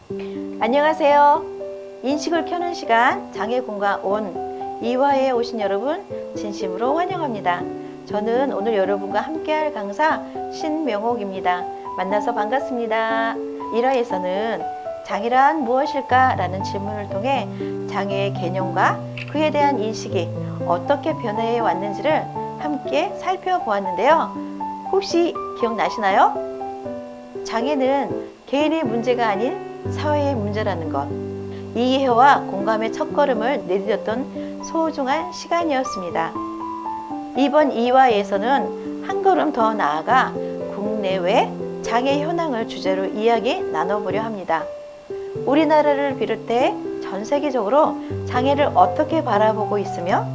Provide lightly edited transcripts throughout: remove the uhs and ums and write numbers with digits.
안녕하세요. 인식을 켜는 시간 장애공간 온 2화에 오신 여러분 진심으로 환영합니다. 저는 오늘 여러분과 함께할 강사 신명옥입니다. 만나서 반갑습니다. 1화에서는 장애란 무엇일까? 라는 질문을 통해 장애의 개념과 그에 대한 인식이 어떻게 변해 왔는지를 함께 살펴보았는데요. 혹시 기억나시나요? 장애는 개인의 문제가 아닌 사회의 문제라는 것, 이해와 공감의 첫걸음을 내디뎠던 소중한 시간이었습니다. 이번 2화에서는 한 걸음 더 나아가 국내외 장애 현황을 주제로 이야기 나눠보려 합니다. 우리나라를 비롯해 전 세계적으로 장애를 어떻게 바라보고 있으며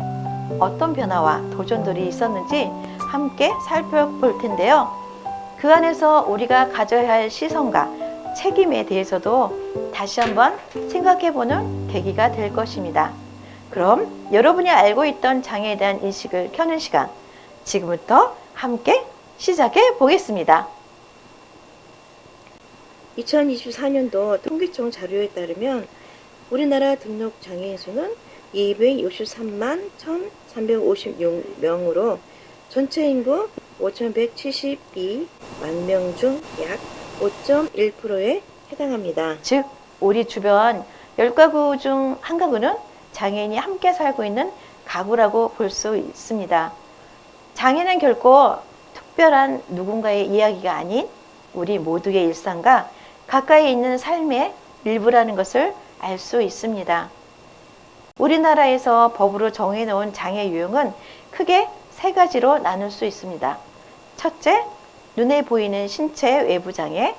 어떤 변화와 도전들이 있었는지 함께 살펴볼 텐데요. 그 안에서 우리가 가져야 할 시선과 책임에 대해서도 다시 한번 생각해보는 계기가 될 것입니다. 그럼 여러분이 알고 있던 장애에 대한 인식을 켜는 시간, 지금부터 함께 시작해 보겠습니다. 2024년도 통계청 자료에 따르면 우리나라 등록 장애인 수는 263만 1,356명으로 전체 인구 5,172만 명 중 약 5.1%에 해당합니다. 즉, 우리 주변 10가구 중 한 가구는 장애인이 함께 살고 있는 가구라고 볼 수 있습니다. 장애는 결코 특별한 누군가의 이야기가 아닌 우리 모두의 일상과 가까이 있는 삶의 일부라는 것을 알 수 있습니다. 우리나라에서 법으로 정해놓은 장애 유형은 크게 세 가지로 나눌 수 있습니다. 첫째, 눈에 보이는 신체 외부 장애.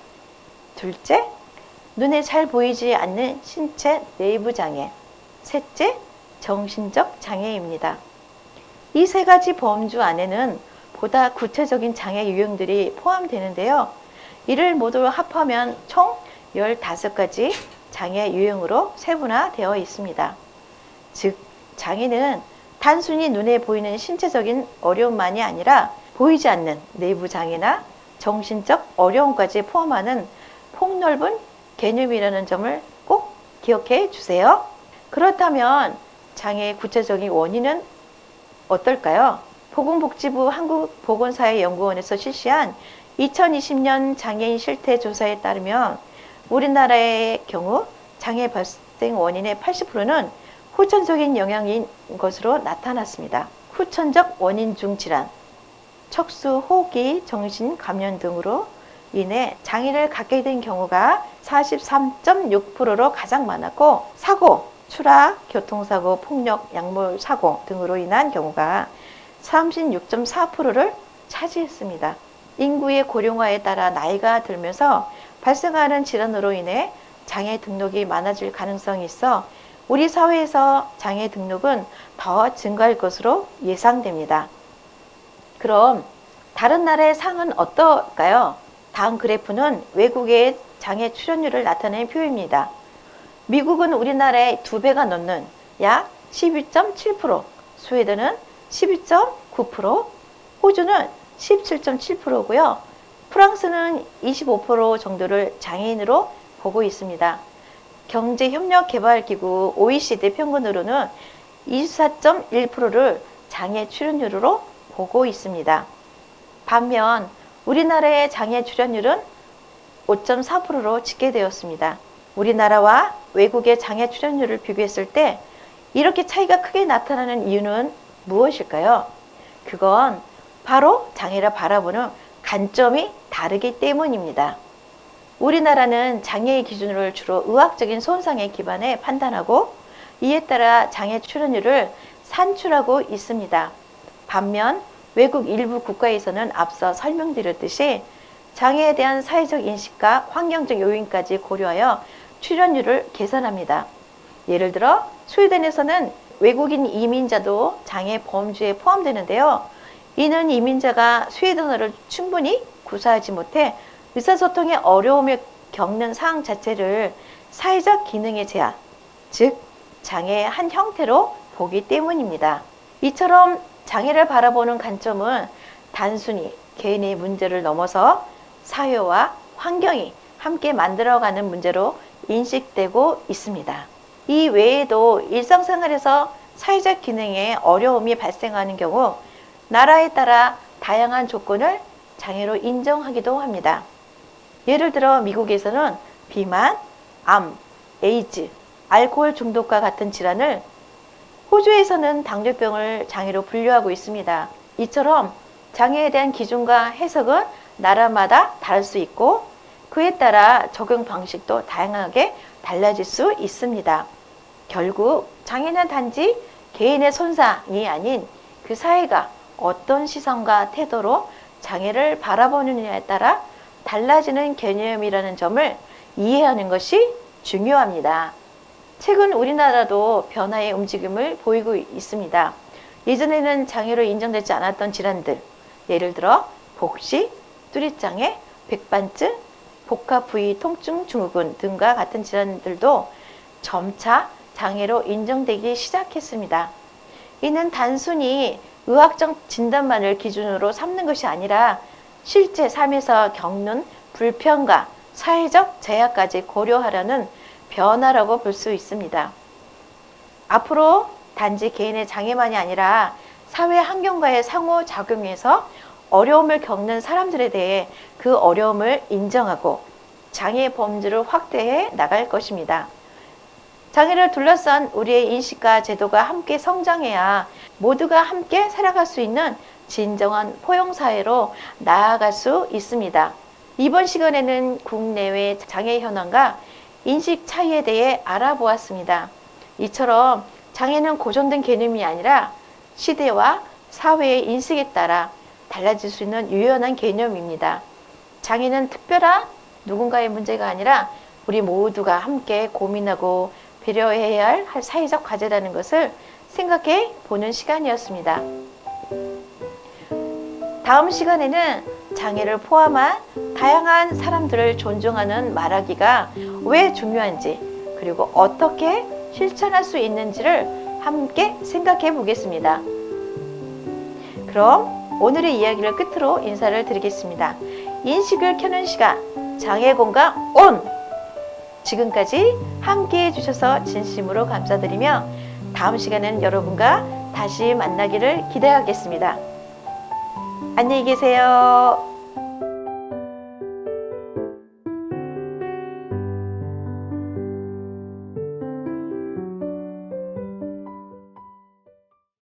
둘째, 눈에 잘 보이지 않는 신체 내부 장애. 셋째, 정신적 장애입니다. 이 세 가지 범주 안에는 보다 구체적인 장애 유형들이 포함되는데요. 이를 모두 합하면 총 15가지 장애 유형으로 세분화되어 있습니다. 즉, 장애는 단순히 눈에 보이는 신체적인 어려움만이 아니라 보이지 않는 내부 장애나 정신적 어려움까지 포함하는 폭넓은 개념이라는 점을 꼭 기억해 주세요. 그렇다면 장애의 구체적인 원인은 어떨까요? 보건복지부 한국보건사회연구원에서 실시한 2020년 장애인 실태 조사에 따르면 우리나라의 경우 장애 발생 원인의 80%는 후천적인 영향인 것으로 나타났습니다. 후천적 원인 중 질환, 척수, 호흡기, 정신 감염 등으로 인해 장애를 갖게 된 경우가 43.6%로 가장 많았고, 사고, 추락, 교통사고, 폭력, 약물 사고 등으로 인한 경우가 36.4%를 차지했습니다. 인구의 고령화에 따라 나이가 들면서 발생하는 질환으로 인해 장애 등록이 많아질 가능성이 있어 우리 사회에서 장애 등록은 더 증가할 것으로 예상됩니다. 그럼 다른 나라의 상은 어떨까요? 다음 그래프는 외국의 장애 출연율을 나타내는 표입니다. 미국은 우리나라의 2배가 넘는 약 12.7%, 스웨덴은 12.9%, 호주는 17.7%고요. 프랑스는 25% 정도를 장애인으로 보고 있습니다. 경제협력개발기구 OECD 평균으로는 24.1%를 장애 출연율로 보고 있습니다. 반면 우리나라의 장애 출연율은 5.4%로 집계되었습니다. 우리나라와 외국의 장애 출연율을 비교했을 때 이렇게 차이가 크게 나타나는 이유는 무엇일까요? 그건 바로 장애를 바라보는 관점이 다르기 때문입니다. 우리나라는 장애의 기준을 주로 의학적인 손상에 기반해 판단하고 이에 따라 장애 출연율을 산출하고 있습니다. 반면 외국 일부 국가에서는 앞서 설명드렸듯이 장애에 대한 사회적 인식과 환경적 요인까지 고려하여 출연율을 계산합니다. 예를 들어 스웨덴에서는 외국인 이민자도 장애 범주에 포함되는데요. 이는 이민자가 스웨덴어를 충분히 구사하지 못해 의사소통에 어려움을 겪는 상황 자체를 사회적 기능의 제한, 즉 장애의 한 형태로 보기 때문입니다. 이처럼 장애를 바라보는 관점은 단순히 개인의 문제를 넘어서 사회와 환경이 함께 만들어가는 문제로 인식되고 있습니다. 이 외에도 일상생활에서 사회적 기능에 어려움이 발생하는 경우 나라에 따라 다양한 조건을 장애로 인정하기도 합니다. 예를 들어 미국에서는 비만, 암, 에이즈, 알코올 중독과 같은 질환을, 호주에서는 당뇨병을 장애로 분류하고 있습니다. 이처럼 장애에 대한 기준과 해석은 나라마다 다를 수 있고 그에 따라 적용 방식도 다양하게 달라질 수 있습니다. 결국 장애는 단지 개인의 손상이 아닌 그 사회가 어떤 시선과 태도로 장애를 바라보느냐에 따라 달라지는 개념이라는 점을 이해하는 것이 중요합니다. 최근 우리나라도 변화의 움직임을 보이고 있습니다. 예전에는 장애로 인정되지 않았던 질환들, 예를 들어 복식, 뚜릿장애, 백반증, 복합부위 통증 증후군 등과 같은 질환들도 점차 장애로 인정되기 시작했습니다. 이는 단순히 의학적 진단만을 기준으로 삼는 것이 아니라 실제 삶에서 겪는 불편과 사회적 제약까지 고려하려는 변화라고 볼 수 있습니다. 앞으로 단지 개인의 장애만이 아니라 사회 환경과의 상호작용에서 어려움을 겪는 사람들에 대해 그 어려움을 인정하고 장애 범주를 확대해 나갈 것입니다. 장애를 둘러싼 우리의 인식과 제도가 함께 성장해야 모두가 함께 살아갈 수 있는 진정한 포용사회로 나아갈 수 있습니다. 이번 시간에는 국내외 장애 현황과 인식 차이에 대해 알아보았습니다. 이처럼 장애는 고정된 개념이 아니라 시대와 사회의 인식에 따라 달라질 수 있는 유연한 개념입니다. 장애는 특별한 누군가의 문제가 아니라 우리 모두가 함께 고민하고 배려해야 할 사회적 과제라는 것을 생각해 보는 시간이었습니다. 다음 시간에는 장애를 포함한 다양한 사람들을 존중하는 말하기가 왜 중요한지, 그리고 어떻게 실천할 수 있는지를 함께 생각해 보겠습니다. 그럼 오늘의 이야기를 끝으로 인사를 드리겠습니다. 인식을 켜는 시간, 장애공감 온! 지금까지 함께 해주셔서 진심으로 감사드리며 다음 시간에는 여러분과 다시 만나기를 기대하겠습니다. 안녕히 계세요.